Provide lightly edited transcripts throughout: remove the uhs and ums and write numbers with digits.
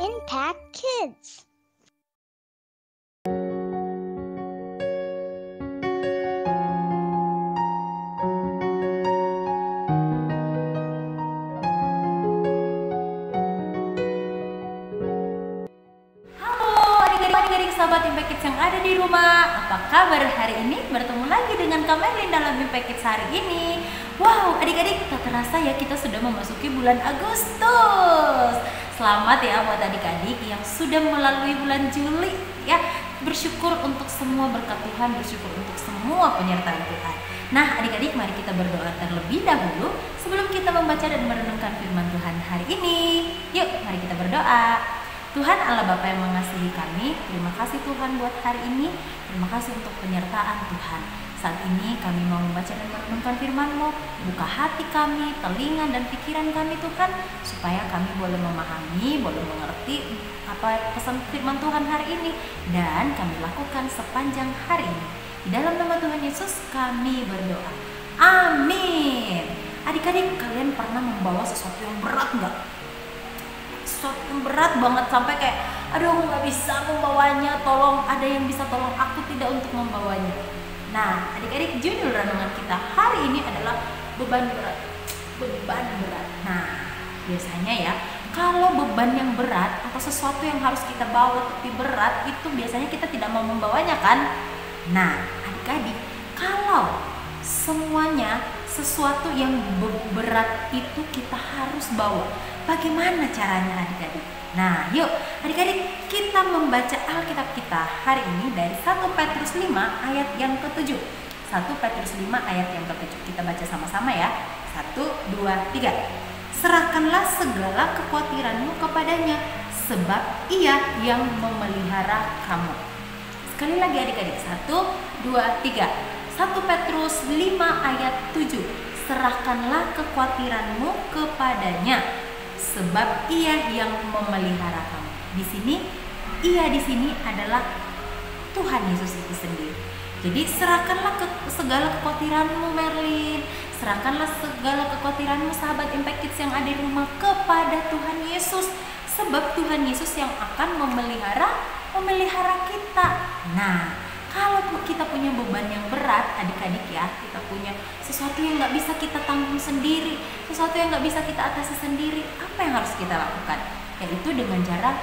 Impact Kids. Adik-adik sahabat Impact Kids yang ada di rumah, apa kabar hari ini? Bertemu lagi dengan Kak Merlin dalam Impact Kids hari ini. Wow, adik-adik, tak terasa ya kita sudah memasuki bulan Agustus. Selamat ya buat adik-adik yang sudah melalui bulan Juli ya. Bersyukur untuk semua berkat Tuhan, bersyukur untuk semua penyertaan Tuhan. Nah, adik-adik, mari kita berdoa terlebih dahulu sebelum kita membaca dan merenungkan firman Tuhan hari ini. Yuk, mari kita berdoa. Tuhan Allah Bapa yang mengasihi kami, terima kasih Tuhan buat hari ini. Terima kasih untuk penyertaan Tuhan. Saat ini kami mau membaca dan merenungkan firman-Mu. Buka hati kami, telinga dan pikiran kami Tuhan, supaya kami boleh memahami, boleh mengerti apa pesan firman Tuhan hari ini, dan kami lakukan sepanjang hari ini. Di dalam nama Tuhan Yesus kami berdoa. Amin. Adik-adik, kalian pernah membawa sesuatu yang berat nggak? Sesuatu yang berat banget sampai kayak, aduh aku nggak bisa membawanya, tolong ada yang bisa tolong aku tidak untuk membawanya. Nah, adik-adik, judul renungan kita hari ini adalah beban berat. Beban berat. Nah, biasanya ya, kalau beban yang berat atau sesuatu yang harus kita bawa tapi berat, itu biasanya kita tidak mau membawanya kan? Nah, adik-adik, kalau semuanya sesuatu yang berat itu kita harus bawa, bagaimana caranya adik-adik? Nah, yuk adik-adik, kita membaca Alkitab kita hari ini dari 1 Petrus 5 ayat yang ke-7. 1 Petrus 5 ayat yang ke-7. Kita baca sama-sama ya. 1, 2, 3. Serahkanlah segala kekhawatiranmu kepadanya, sebab Ia yang memelihara kamu. Sekali lagi adik-adik. 1, 2, 3. 1 Petrus 5 ayat 7. Serahkanlah kekhawatiranmu kepadanya, sebab Ia yang memelihara kamu. Di sini, Ia di sini adalah Tuhan Yesus itu sendiri. Jadi serahkanlah segala kekhawatiranmu Merlin, serahkanlah segala kekhawatiranmu sahabat Impact Kids yang ada di rumah kepada Tuhan Yesus, sebab Tuhan Yesus yang akan memelihara kita. Nah, kalau kita punya beban yang berat, adik-adik ya, kita punya sesuatu yang nggak bisa kita tanggung sendiri, sesuatu yang nggak bisa kita atasi sendiri, apa yang harus kita lakukan? Yaitu dengan cara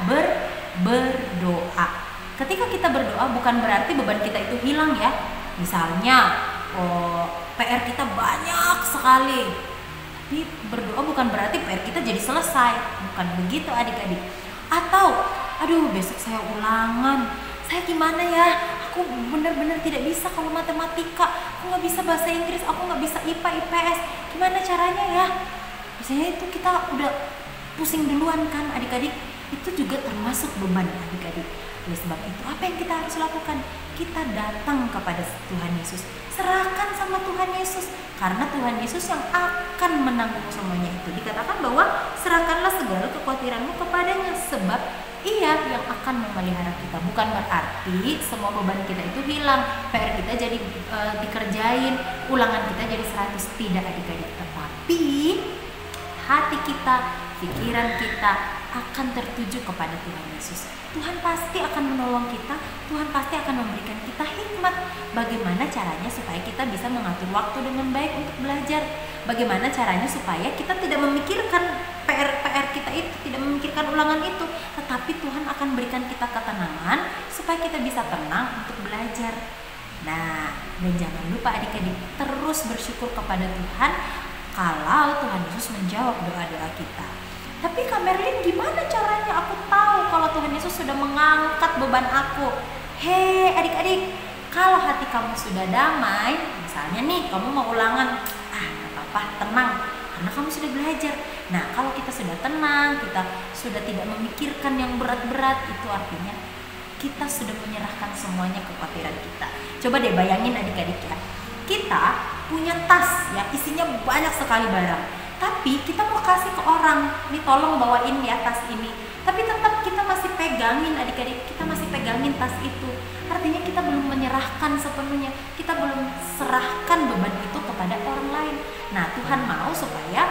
berdoa. Ketika kita berdoa bukan berarti beban kita itu hilang ya. Misalnya, PR kita banyak sekali, tapi berdoa bukan berarti PR kita jadi selesai, bukan begitu adik-adik. Atau, aduh besok saya ulangan, saya gimana ya? Aku benar-benar tidak bisa kalau matematika, aku nggak bisa bahasa Inggris, aku nggak bisa IPA, IPS, gimana caranya ya? Biasanya itu kita udah pusing duluan kan adik-adik, itu juga termasuk beban adik-adik. Oleh sebab itu apa yang kita harus lakukan? Kita datang kepada Tuhan Yesus, serahkan sama Tuhan Yesus, karena Tuhan Yesus yang akan menanggung semuanya itu. Dikatakan bahwa serahkanlah segala kekhawatiranmu kepadanya, sebab Ia yang akan memelihara kita. Bukan berarti semua beban kita itu hilang, PR kita jadi dikerjain, ulangan kita jadi 100, tidak adik-adik. Tetapi hati kita, pikiran kita akan tertuju kepada Tuhan Yesus. Tuhan pasti akan menolong kita, Tuhan pasti akan memberikan kita hikmat. Bagaimana caranya supaya kita bisa mengatur waktu dengan baik untuk belajar? Bagaimana caranya supaya kita tidak memikirkan PR kita itu, tidak memikirkan ulangan itu, tetapi Tuhan akan berikan kita ketenangan supaya kita bisa tenang untuk belajar. Nah, dan jangan lupa adik-adik terus bersyukur kepada Tuhan kalau Tuhan Yesus menjawab doa-doa kita. Tapi Kak Merlin, gimana caranya aku tahu kalau Tuhan Yesus sudah mengangkat beban aku? Hei adik-adik, kalau hati kamu sudah damai, misalnya nih kamu mau ulangan, gak apa-apa, tenang, karena kamu sudah belajar. Nah, kalau kita sudah tenang, kita sudah tidak memikirkan yang berat-berat, itu artinya kita sudah menyerahkan semuanya kekhawatiran kita. Coba deh bayangin adik-adik ya, kita punya tas ya, isinya banyak sekali barang, tapi kita mau kasih ke orang, nih tolong bawain ya tas ini, tapi tetap kita masih pegangin adik-adik, kita masih pegangin tas itu. Artinya kita belum menyerahkan sepenuhnya, kita belum serahkan beban itu kepada orang lain. Nah, Tuhan mau supaya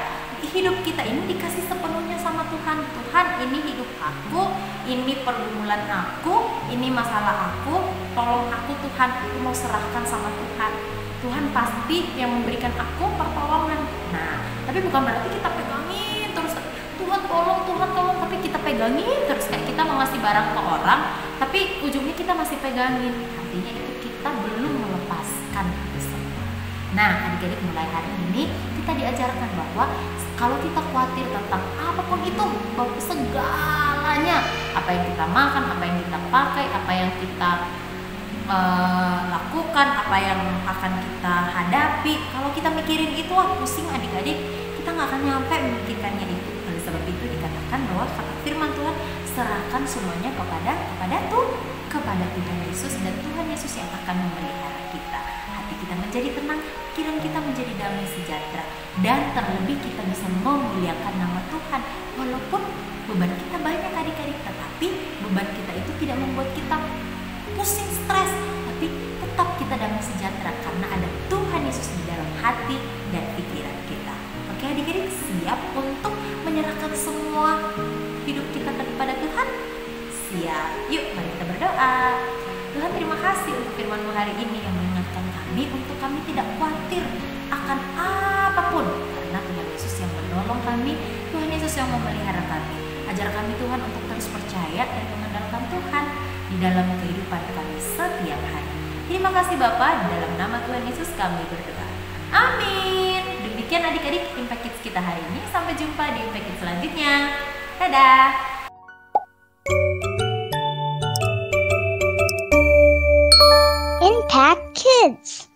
hidup kita ini dikasih sepenuhnya sama Tuhan. Tuhan, ini hidup aku, ini pergumulan aku, ini masalah aku, tolong aku Tuhan, aku mau serahkan sama Tuhan. Tuhan pasti yang memberikan aku pertolongan. Nah, tapi bukan berarti kita pegangin terus, Tuhan tolong, tapi kita pegangin terus, kayak kita mau ngasih barang ke orang, tapi ujungnya kita masih pegangin. Artinya itu kita belum melepaskan itu semua. Nah, adik-adik, mulai hari ini kita diajarkan bahwa kalau kita khawatir tentang apapun itu, bahwa segalanya, apa yang kita makan, apa yang kita pakai, apa yang kita lakukan, apa yang akan kita hadapi, kalau kita mikirin itu, pusing adik-adik, kita nggak akan nyampe memikirkannya itu. Oleh sebab itu dikatakan bahwa firman Tuhan, serahkan semuanya kepada Tuhan Yesus, dan Tuhan Yesus yang akan memelihara kita. Hati kita menjadi tenang, pikiran kita menjadi damai sejahtera, dan terlebih kita bisa memuliakan nama Tuhan. Walaupun beban kita banyak adik-adik, tetapi beban kita itu tidak membuat kita pusing, stres, tapi tetap kita damai sejahtera karena ada Tuhan Yesus di dalam hati dan pikiran kita. Oke adik-adik, siap untuk menyerahkan semua hidup kita kepada Tuhan? Siap. Yuk mari kita berdoa. Tuhan, terima kasih untuk firman-Mu hari ini yang mengingatkan kami untuk kami tidak khawatir akan apapun, karena Tuhan Yesus yang menolong kami, Tuhan Yesus yang memelihara kami. Ajar kami Tuhan untuk terus percaya dan mengandalkan Tuhan di dalam kehidupan kami setiap hari. Terima kasih Bapa, di dalam nama Tuhan Yesus kami berdoa. Amin. Demikian adik-adik Impact Kids kita hari ini. Sampai jumpa di Impact Kids selanjutnya. Dadah. Impact Kids.